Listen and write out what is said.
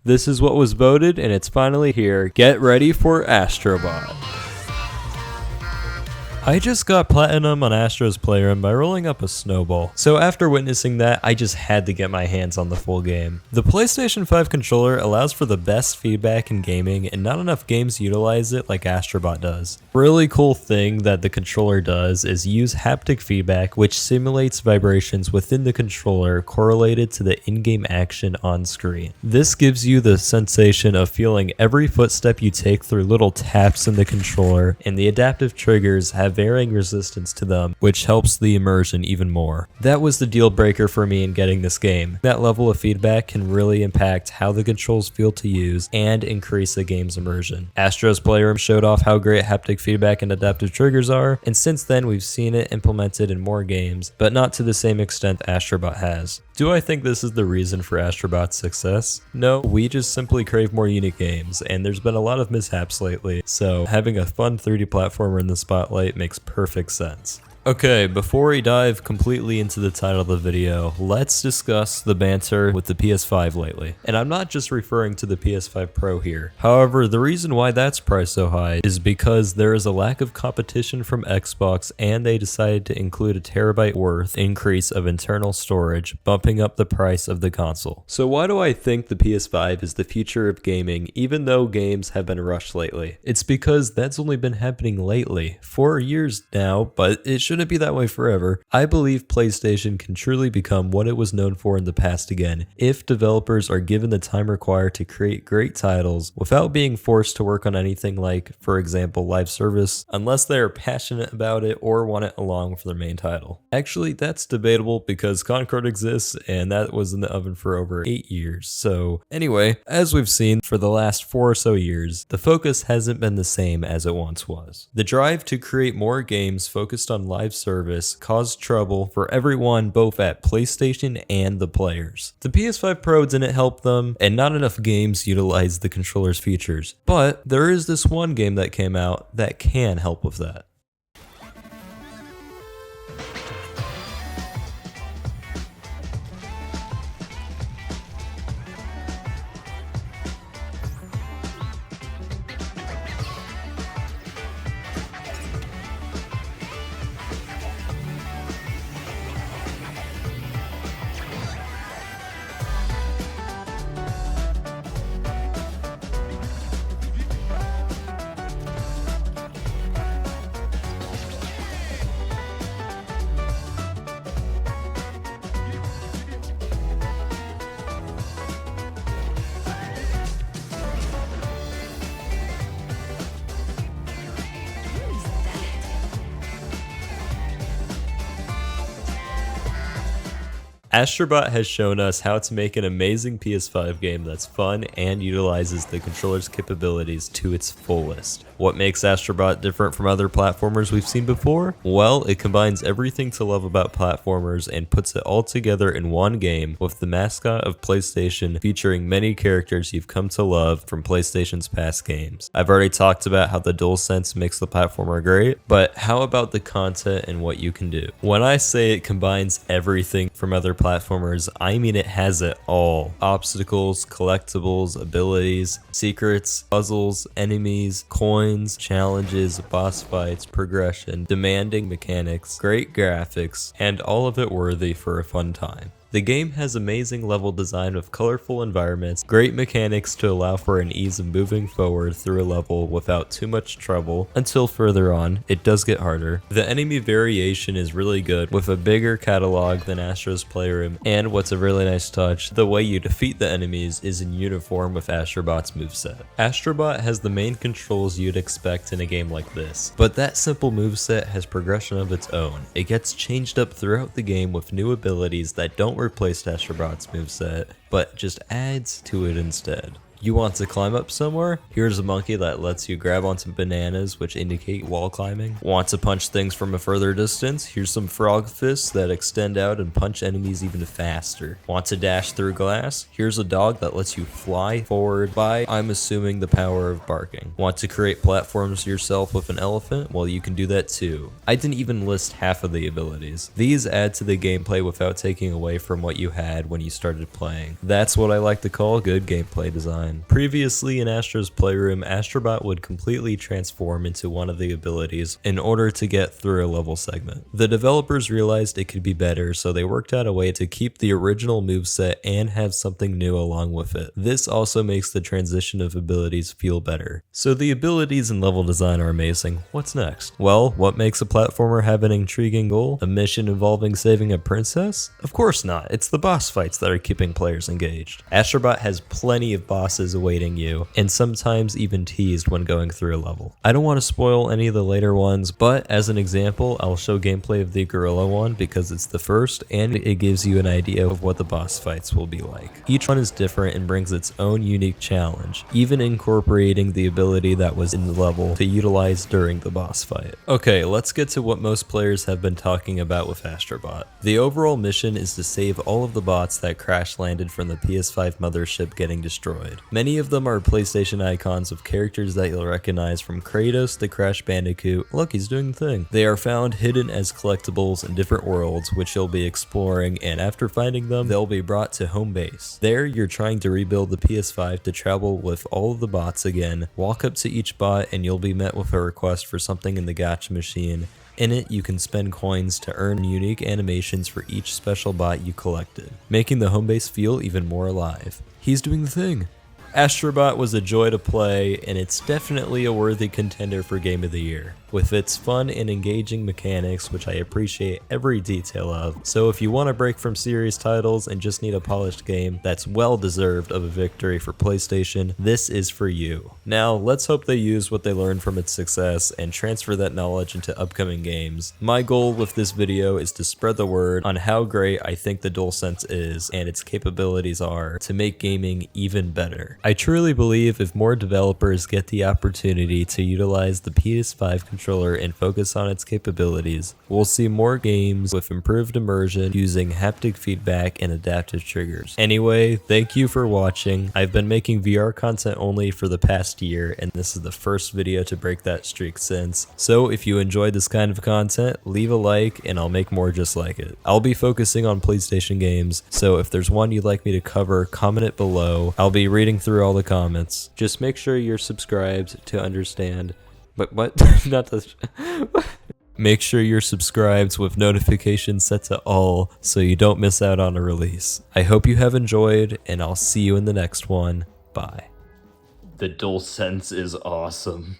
This is what was voted, and it's finally here. Get ready for Astro Bot. I just got platinum on Astro's Playroom by rolling up a snowball, so after witnessing that, I just had to get my hands on the full game. The PlayStation 5 controller allows for the best feedback in gaming, and not enough games utilize it like Astro Bot does. Really cool thing that the controller does is use haptic feedback, which simulates vibrations within the controller correlated to the in-game action on screen. This gives you the sensation of feeling every footstep you take through little taps in the controller, and the adaptive triggers have varying resistance to them, which helps the immersion even more. That was the deal breaker for me in getting this game. That level of feedback can really impact how the controls feel to use and increase the game's immersion. Astro's Playroom showed off how great haptic feedback and adaptive triggers are, and since then we've seen it implemented in more games, but not to the same extent Astro Bot has. Do I think this is the reason for Astro Bot's success? No, we just simply crave more unique games, and there's been a lot of mishaps lately, so having a fun 3D platformer in the spotlight makes perfect sense. Okay, before we dive completely into the title of the video, let's discuss the banter with the PS5 lately. And I'm not just referring to the PS5 Pro here. However, the reason why that's priced so high is because there is a lack of competition from Xbox, and they decided to include a terabyte worth increase of internal storage, bumping up the price of the console. So why do I think the PS5 is the future of gaming, even though games have been rushed lately? It's because that's only been happening lately, 4 years now, but it shouldn't be that way forever. I believe PlayStation can truly become what it was known for in the past again, if developers are given the time required to create great titles without being forced to work on anything like, for example, live service, unless they are passionate about it or want it along with their main title. Actually, that's debatable because Concord exists, and that was in the oven for over 8 years. So anyway, as we've seen for the last 4 or so years, the focus hasn't been the same as it once was. The drive to create more games focused on live service caused trouble for everyone, both at PlayStation and the players. The PS5 Pro didn't help them, and not enough games utilized the controller's features. But there is this one game that came out that can help with that. Astro Bot has shown us how to make an amazing PS5 game that's fun and utilizes the controller's capabilities to its fullest. What makes Astro Bot different from other platformers we've seen before? Well, it combines everything to love about platformers and puts it all together in one game with the mascot of PlayStation featuring many characters you've come to love from PlayStation's past games. I've already talked about how the DuelSense makes the platformer great, but how about the content and what you can do? When I say it combines everything from other platformers, I mean it has it all. Obstacles, collectibles, abilities, secrets, puzzles, enemies, coins, challenges, boss fights, progression, demanding mechanics, great graphics, and all of it worthy for a fun time. The game has amazing level design with colorful environments, great mechanics to allow for an ease of moving forward through a level without too much trouble, until further on, it does get harder. The enemy variation is really good, with a bigger catalog than Astro's Playroom, and what's a really nice touch, the way you defeat the enemies is in uniform with Astro Bot's moveset. Astro Bot has the main controls you'd expect in a game like this, but that simple moveset has progression of its own. It gets changed up throughout the game with new abilities that don't replace Astro Bot's moveset, but just adds to it instead. You want to climb up somewhere? Here's a monkey that lets you grab onto bananas, which indicate wall climbing. Want to punch things from a further distance? Here's some frog fists that extend out and punch enemies even faster. Want to dash through glass? Here's a dog that lets you fly forward by, I'm assuming, the power of barking. Want to create platforms yourself with an elephant? Well, you can do that too. I didn't even list half of the abilities. These add to the gameplay without taking away from what you had when you started playing. That's what I like to call good gameplay design. Previously in Astro's Playroom, Astro Bot would completely transform into one of the abilities in order to get through a level segment. The developers realized it could be better, so they worked out a way to keep the original moveset and have something new along with it. This also makes the transition of abilities feel better. So the abilities and level design are amazing. What's next? Well, what makes a platformer have an intriguing goal? A mission involving saving a princess? Of course not. It's the boss fights that are keeping players engaged. Astro Bot has plenty of bosses awaiting you, and sometimes even teased when going through a level. I don't want to spoil any of the later ones, but as an example, I'll show gameplay of the gorilla one because it's the first and it gives you an idea of what the boss fights will be like. Each one is different and brings its own unique challenge, even incorporating the ability that was in the level to utilize during the boss fight. Okay, let's get to what most players have been talking about with Astro Bot. The overall mission is to save all of the bots that crash landed from the PS5 mothership getting destroyed. Many of them are PlayStation icons of characters that you'll recognize from Kratos to Crash Bandicoot. Look, he's doing the thing. They are found hidden as collectibles in different worlds, which you'll be exploring, and after finding them, they'll be brought to home base. There, you're trying to rebuild the PS5 to travel with all of the bots again. Walk up to each bot and you'll be met with a request for something in the gacha machine. In it, you can spend coins to earn unique animations for each special bot you collected, making the home base feel even more alive. He's doing the thing. Astro Bot was a joy to play, and it's definitely a worthy contender for Game of the Year, with its fun and engaging mechanics, which I appreciate every detail of. So if you want to break from serious titles and just need a polished game that's well deserved of a victory for PlayStation, this is for you. Now, let's hope they use what they learned from its success and transfer that knowledge into upcoming games. My goal with this video is to spread the word on how great I think the DuelSense is and its capabilities are to make gaming even better. I truly believe if more developers get the opportunity to utilize the PS5 controller and focus on its capabilities, we'll see more games with improved immersion using haptic feedback and adaptive triggers. Anyway, thank you for watching. I've been making VR content only for the past year, and this is the first video to break that streak since. So if you enjoyed this kind of content, leave a like and I'll make more just like it. I'll be focusing on PlayStation games, so if there's one you'd like me to cover, comment it below. I'll be reading through all the comments. Just make sure you're subscribed to understand. But what? Not this. Make sure you're subscribed with notifications set to all so you don't miss out on a release. I hope you have enjoyed, and I'll see you in the next one. Bye. The DuelSense is awesome.